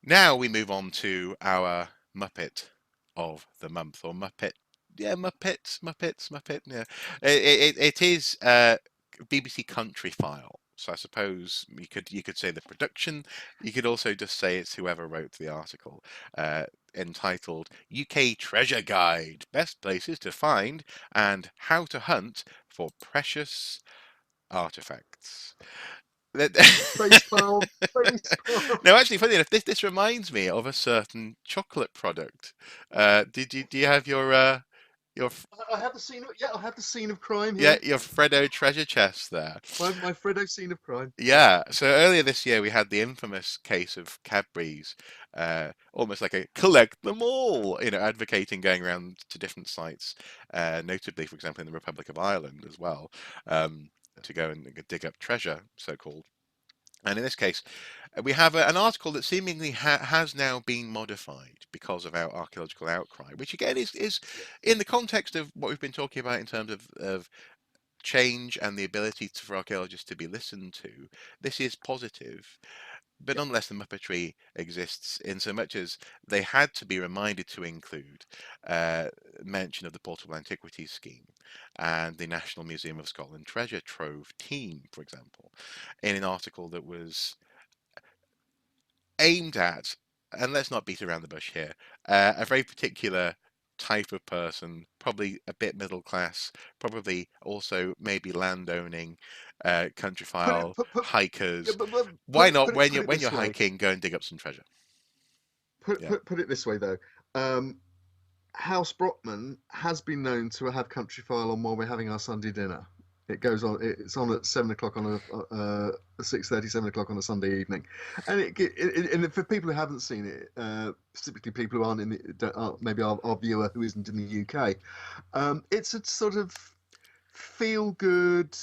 Now we move on to our Muppet of the month, or Muppet. Yeah, Muppet. Yeah, it is BBC Countryfile. So I suppose you could say the production. You could also just say it's whoever wrote the article, uh, entitled "UK Treasure Guide: Best Places to Find and How to Hunt for Precious Artifacts." Facepalm, facepalm. No, actually, funny enough, this reminds me of a certain chocolate product. Do you have your I have the scene. Yeah, I have the scene of crime yeah, here. your Freddo treasure chest there? My Freddo scene of crime. Yeah. So earlier this year we had the infamous case of Cadbury's, almost like a collect them all, advocating going around to different sites, notably, for example, in the Republic of Ireland as well, to go and dig up treasure, so called. And in this case, we have an article that seemingly has now been modified because of our archaeological outcry, which again is Yeah, in the context of what we've been talking about in terms of change and the ability for archaeologists to be listened to. This is positive, but yeah. nonetheless, the Muppetry exists in so much as they had to be reminded to include uh, mention of the Portable Antiquities Scheme and the National Museum of Scotland Treasure Trove team, for example, in an article that was aimed at, and let's not beat around the bush here, a very particular type of person, probably a bit middle class, probably also maybe landowning, Put it countryfile put yeah, hikers. Why not when put you're it when you're this way. hiking, go and dig up some treasure? Yeah. Put it this way though. Um, House Brockman has been known to have Countryfile on while we're having our Sunday dinner. It goes on. It's on at 7 o'clock on a 6:30, 7 o'clock on a Sunday evening, and and for people who haven't seen it, specifically people who aren't in aren't, maybe our viewer who isn't in the UK, it's a sort of feel good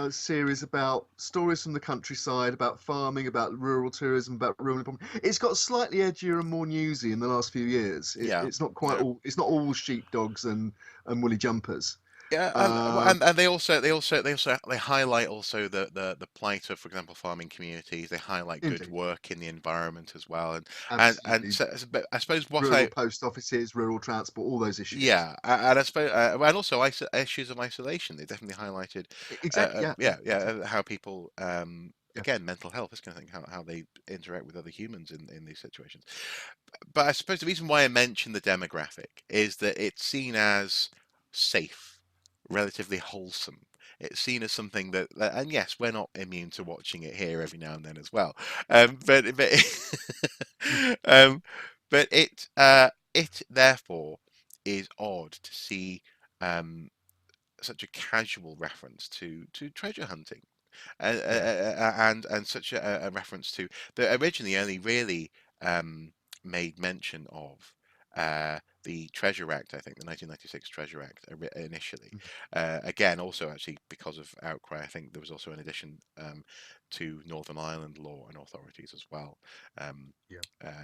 series about stories from the countryside, about farming, about rural tourism, about rural employment. It's got slightly edgier and more newsy in the last few years. Yeah. It's not quite No. all. It's not all sheepdogs and woolly jumpers. Yeah, Um, and they highlight also the plight of, for example, farming communities. They highlight good Indeed, work in the environment as well, and absolutely. but I suppose what Rural I post offices, rural transport, all those issues. yeah, and I suppose and also issues of isolation. They definitely highlighted, Exactly. Yeah. Yeah. Exactly. how people Yeah. again mental health, this kind of thing, how they interact with other humans in these situations. But I suppose the reason why I mention the demographic is that it's seen as safe, relatively wholesome. It's seen as something and yes, we're not immune to watching it here every now and then as well. But um, but it therefore is odd to see such a casual reference to treasure hunting, Yeah. and such a reference to that originally only really made mention of the Treasure Act, I think the 1996 Treasure Act initially. Again, also actually because of outcry, I think there was also an addition to Northern Ireland law and authorities as well, um, Yeah.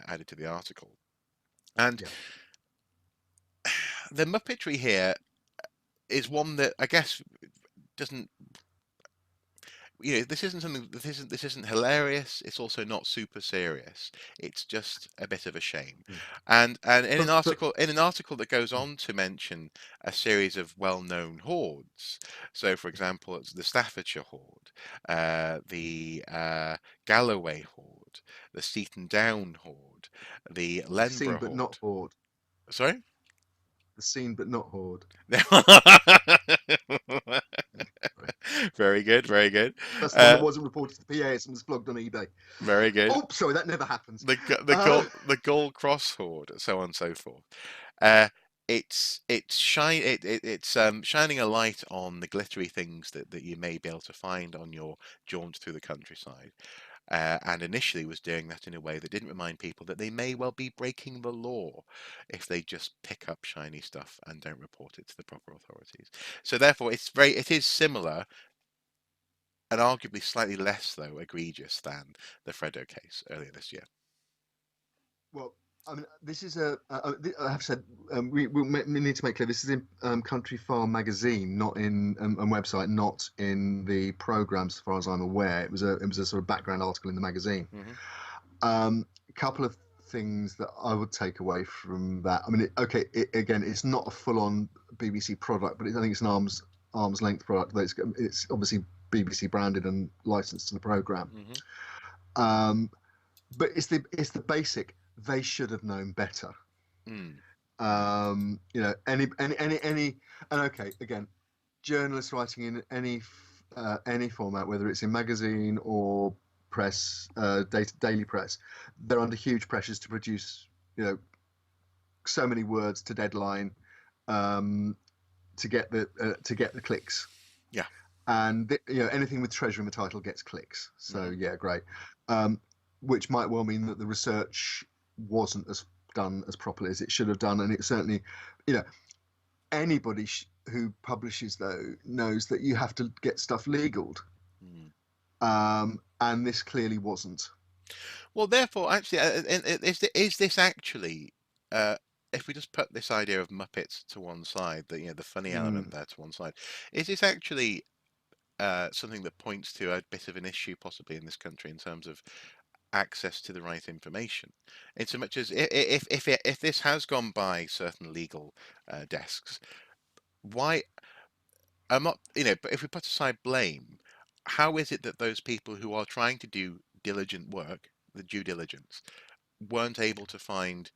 added to the article. And Yeah. the Muppetry here is one that I guess doesn't this isn't something this isn't hilarious. It's also not super serious. It's just a bit of a shame. Mm. And in an But article that goes on to mention a series of well-known hoards. So, for example, it's the Staffordshire hoard, the Galloway hoard, the Seaton Down hoard, the seen Lenborough but not hoard. hoard. Sorry. The scene but not hoard. Sorry. Very good, very good. That's the one that Uh, wasn't reported to PAS and was flogged on eBay. very good. Oh, sorry, that never happens. The the gold cross horde, so on and so forth. Uh, it's shining a light on the glittery things that you may be able to find on your jaunt through the countryside. And initially was doing that in a way that didn't remind people that they may well be breaking the law if they just pick up shiny stuff and don't report it to the proper authorities. So therefore, it is similar and arguably slightly less though egregious than the Freddo case earlier this year. Well, I mean, this is I have said we need to make clear this is in Country Farm magazine, not in a website, not in the programs, as far as I'm aware. It was a sort of background article in the magazine. Hmm. Um, couple of things that I would take away from that. I mean, again, it's not a full-on BBC product, but I think it's an arm's length product. It's obviously BBC branded and licensed to the program. Hmm. Um, but it's the basic. They should have known better. Mm. Any, and okay, again, journalists writing in any format, whether it's in magazine or press, daily press, they're under huge pressures to produce, so many words to deadline, um, to get the clicks. Yeah. And anything with treasure in the title gets clicks. So Hmm. yeah, great. Um, which might well mean that the research wasn't as done as properly as it should have done, and it certainly, you know, anybody who publishes though knows that you have to get stuff legaled, Mm. and this clearly wasn't. Well, therefore, actually, is this actually, uh, if we just put this idea of Muppets to one side, the funny Mm. element there to one side, is this actually something that points to a bit of an issue possibly in this country in terms of access to the right information? In so much as if this has gone by certain legal desks, why? I'm not, but if we put aside blame, how is it that those people who are trying to do diligent work, the due diligence, weren't able to find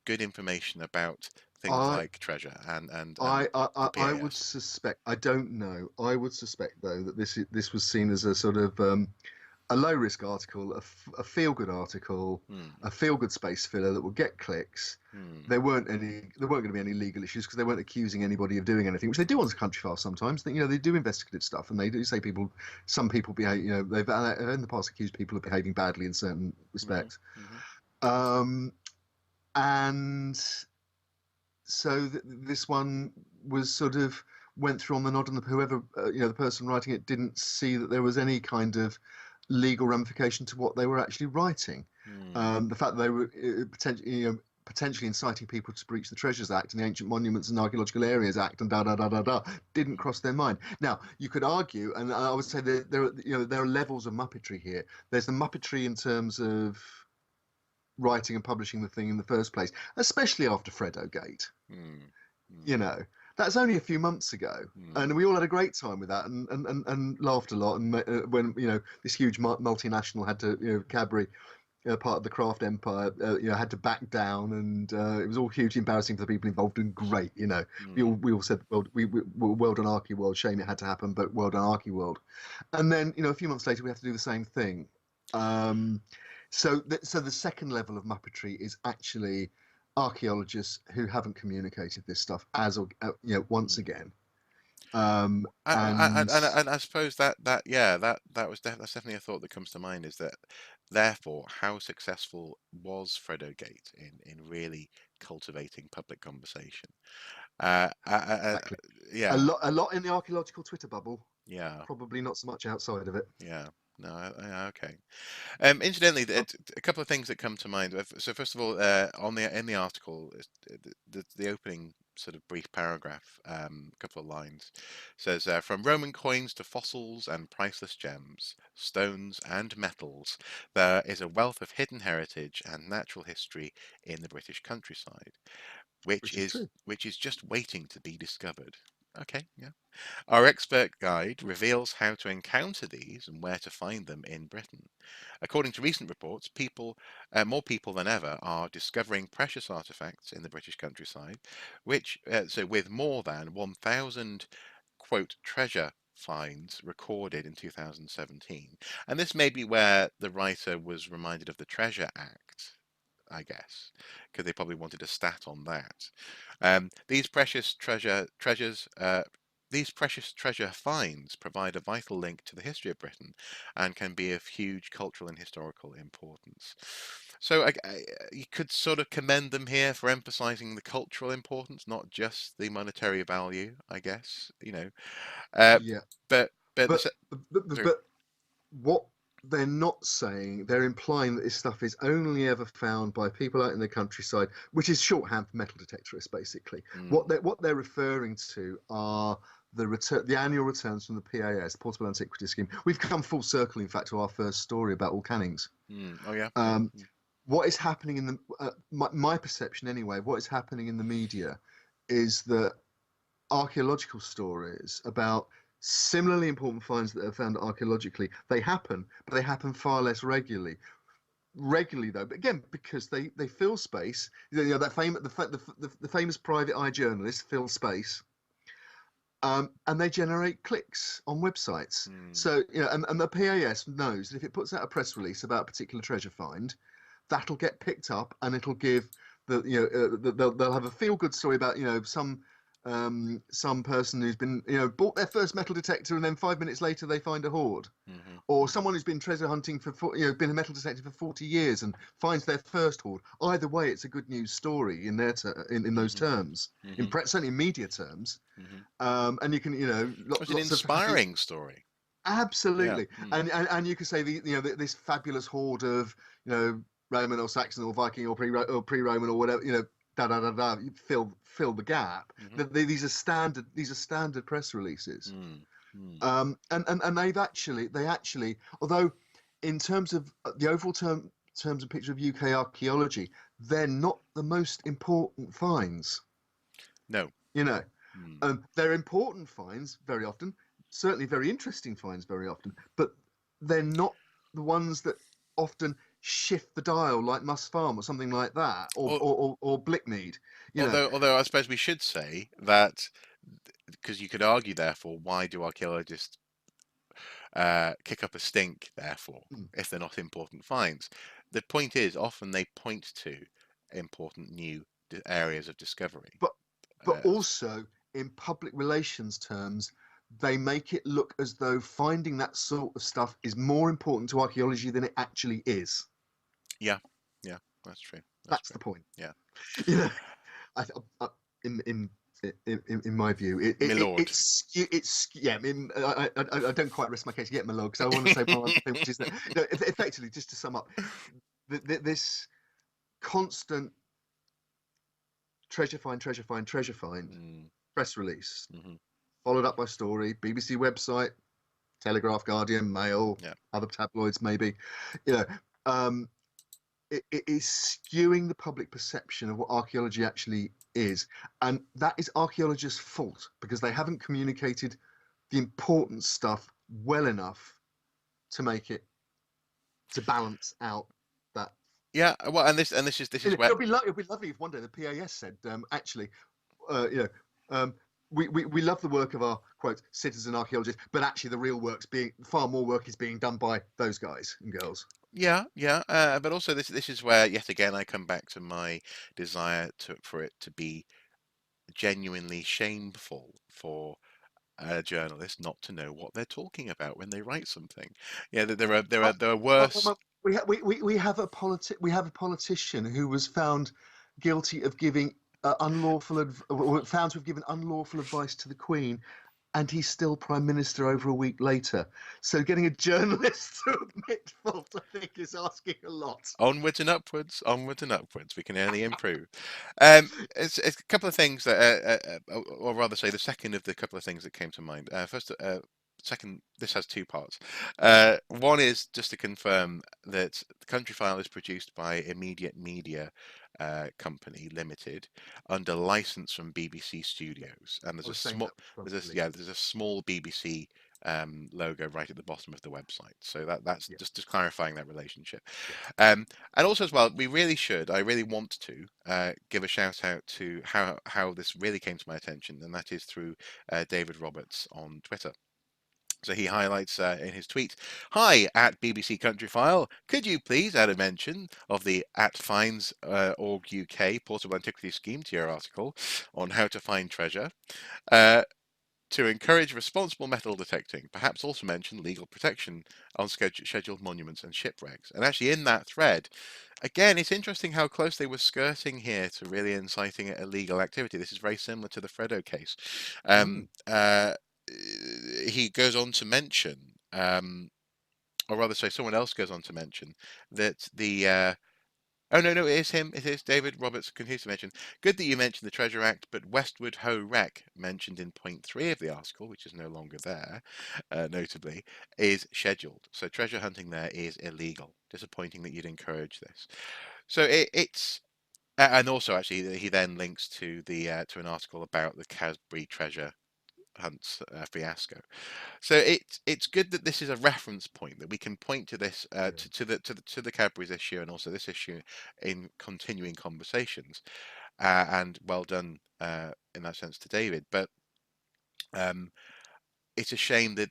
good information about things I like treasure and I, I the I I would PAS? suspect. I don't know. I would suspect though that this was seen as a sort of a low risk article, a feel good article, Hmm. a feel good space filler that will get clicks. Hmm. There weren't going to be any legal issues because they weren't accusing anybody of doing anything, which they do on the Countryfile sometimes. They do investigative stuff, and they do say some people behave. They've in the past accused people of behaving badly in certain Hmm. respects. Hmm. Um, and so this one was sort of went through on the nod, and whoever the person writing it didn't see that there was any kind of legal ramification to what they were actually writing. Hmm. The fact that they were potentially inciting people to breach the Treasures Act and the Ancient Monuments and Archaeological Areas Act and da da da da da didn't Hmm. cross their mind. Now you could argue, and I would say that there are levels of muppetry here. There's the muppetry in terms of writing and publishing the thing in the first place, especially after Freddo Gate. Hmm. Hmm. You know, that's only a few months ago, Hmm. and we all had a great time with that, and laughed a lot. And when this huge multinational had to, Cadbury, part of the craft empire, had to back down, and it was all hugely embarrassing for the people involved. And great, Hmm. we all said, well done, Archie World. Shame it had to happen, but well done, Archie World. And then a few months later, we have to do the same thing. Um, so the second level of muppetry is actually archaeologists who haven't communicated this stuff once Hmm. again. And, And and, and I suppose that yeah that's definitely a thought that comes to mind is that therefore how successful was Freddo Gate in really cultivating public conversation? Uh, uh, uh, uh, exactly, a yeah, lot in the archaeological Twitter bubble, yeah, probably not so much outside of it. yeah. No, okay. Incidentally, Uh, a couple of things that come to mind. So first of all, on the in the article, the opening sort of brief paragraph, a couple of lines, says from Roman coins to fossils and priceless gems, stones and metals, there is a wealth of hidden heritage and natural history in the British countryside, which which is is true. which is just waiting to be discovered. Okay, yeah. Our expert guide reveals how to encounter these and where to find them in Britain. According to recent reports, more people than ever, are discovering precious artifacts in the British countryside, so with more than 1,000 quote treasure finds recorded in 2017, and this may be where the writer was reminded of the Treasure Act. I guess, because they probably wanted a stat on that. These precious treasure finds provide a vital link to the history of Britain and can be of huge cultural and historical importance. So you could sort of commend them here for emphasizing the cultural importance, not just the monetary value, I guess, Uh, Yeah, but but sorry. but what they're not saying, they're implying that this stuff is only ever found by people out in the countryside, which is shorthand for metal detectorists, basically. Mm, What they're referring to are the annual returns from the PAS, Portable Antiquities Scheme. We've come full circle, in fact, to our first story about all cannings. oh yeah, yeah. Um, Mm, what is happening in the my perception anyway, what is happening in the media is that archaeological stories about similarly important finds that are found archaeologically, they happen, but they happen far less regularly though, but again because they fill space. You know, that famous the famous private eye journalist fill space, and they generate clicks on websites. Mm. So you know, and the PAS knows that if it puts out a press release about a particular treasure find, that'll get picked up, and it'll give the you know they'll have a feel good story about, you know, some person who's been, you know, bought their first metal detector and then 5 minutes later they find a hoard, Hmm. or Hmm. someone who's been treasure hunting for, you know, been a metal detector for 40 years and finds their first hoard. Either way, it's a good news story in in those Hmm. terms, Hmm. certainly in media terms. Hmm. And you can, you know, It was an lots of happy. inspiring story. Yeah. Absolutely. Mm. And you could say the, you know, this fabulous hoard of, you know, Roman or Saxon or Viking or pre-Roman or whatever, you know, da da da da. You fill the gap. Hmm. These are standard press releases. Mm. Mm. And they actually, although in terms of the overall terms and picture of UK archaeology, they're not the most important finds. No. You know, Mm. they're important finds very often, certainly very interesting finds very often, but they're not the ones that often shift the dial like Mus Farm or something like that, Al- or Blickmead. You know, although I suppose we should say that, because you could argue, therefore, why do archaeologists kick up a stink, therefore, mm, if they're not important finds? The point is, often they point to important new areas of discovery. but Uh, also in public relations terms, they make it look as though finding that sort of stuff is more important to archaeology than it actually is. yeah, yeah, that's true. That's That's true. the point. Yeah, You know, I, I, in in my view, my lord. it's yeah. I mean, I don't quite rest my case yet, my lord, because I want to say one other thing, which is that, you know, effectively, just to sum up, this constant treasure find Mm, press release, hmm. followed up by story, BBC website, Telegraph, Guardian, Mail, Yeah, other tabloids, maybe, you know. Um, it is skewing the public perception of what archaeology actually is. And that is archaeologists' fault because they haven't communicated the important stuff well enough to make it, to balance out that. yeah. Well, this You is know, where. it'd be lovely if one day the PAS said, actually, you know, we love the work of our quote citizen archaeologists, but actually the real work's being far more work is being done by those guys and girls. Yeah, yeah, but also this is where, yet again, I come back to my desire for it to be genuinely shameful for a journalist not to know what they're talking about when they write something. Yeah, Uh, there are worse. we have a politician who was found guilty of giving found to have given unlawful advice to the Queen, and he's still Prime Minister over a week later. So getting a journalist to admit fault, I think, is asking a lot. Onwards and upwards, onwards and upwards. We can only improve. It's a couple of things that, or rather say, the second of the couple of things that came to mind. Second, this has two parts. One is just to confirm that the Countryfile is produced by Immediate Media Company Limited under license from BBC Studios, and I was saying that probably. there's a small BBC logo right at the bottom of the website. So that's Yeah, just clarifying that relationship. yeah. And also as well, I really want to give a shout out to how this really came to my attention, and that is through David Roberts on Twitter. So he highlights in his tweet, "Hi at BBC Countryfile, could you please add a mention of the at finds org UK portable antiquity scheme to your article on how to find treasure? Uh, to encourage responsible metal detecting, perhaps also mention legal protection on scheduled monuments and shipwrecks." And actually, in that thread, again, it's interesting how close they were skirting here to really inciting illegal activity. This is very similar to the Fredo case. Mm, Um, he goes on to mention, or rather, say, someone else goes on to mention that Oh no, no, it is him. It is David Roberts continues to mention. Good that you mentioned the Treasure Act, but Westward Ho Rec, mentioned in point 3 of the article, which is no longer there, notably, is scheduled. So treasure hunting there is illegal. Disappointing that you'd encourage this. So it's and also actually he then links to the to an article about the Casbury treasure hunts fiasco. So it's good that this is a reference point that we can point to this Yeah. to the Cadbury's issue and also this issue in continuing conversations. And well done in that sense to David. But um, it's a shame that,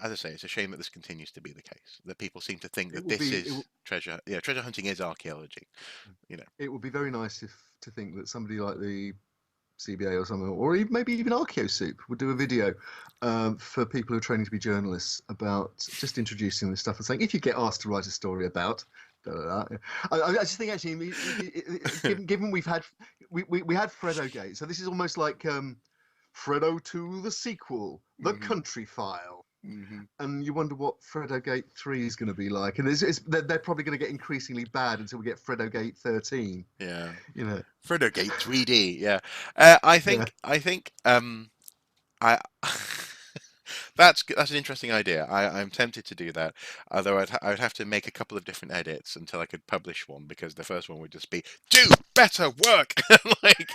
as I say, it's a shame that this continues to be the case. That people seem to think It that will this be it is will, treasure. Yeah, treasure hunting is archaeology. You know. it would be very nice if to think that somebody like the CBA or something, or even, maybe even Archaeosoup would do a video for people who are training to be journalists about just introducing this stuff and saying, if you get asked to write a story about, da, da, da. I just think actually, given we had Fredo Gate, so this is almost like Fredo 2, the sequel, the hmm Countryfile. hmm And you wonder what Fredo Gate 3 is going to be like. And they're probably going to get increasingly bad until we get Fredo Gate 13. Yeah. You know, Frodo Gate 3D. Yeah. yeah. I think I that's an interesting idea. I'm tempted to do that, although I would have to make a couple of different edits until I could publish one because the first one would just be do better work, like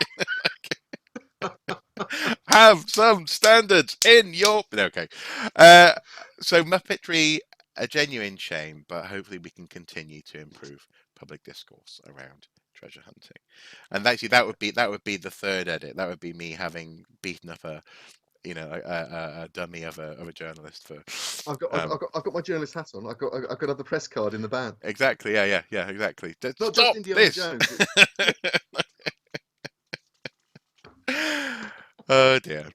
have some standards in your. Okay, uh, so Muppetry, a genuine shame, but hopefully we can continue to improve public discourse around treasure hunting. And actually, that would be the third edit. That would be me having beaten up a dummy of a journalist for I've got my journalist hat on. I've got to have the press card in the band. exactly yeah exactly. Not just Stop Indiana this. Jones. Oh dear.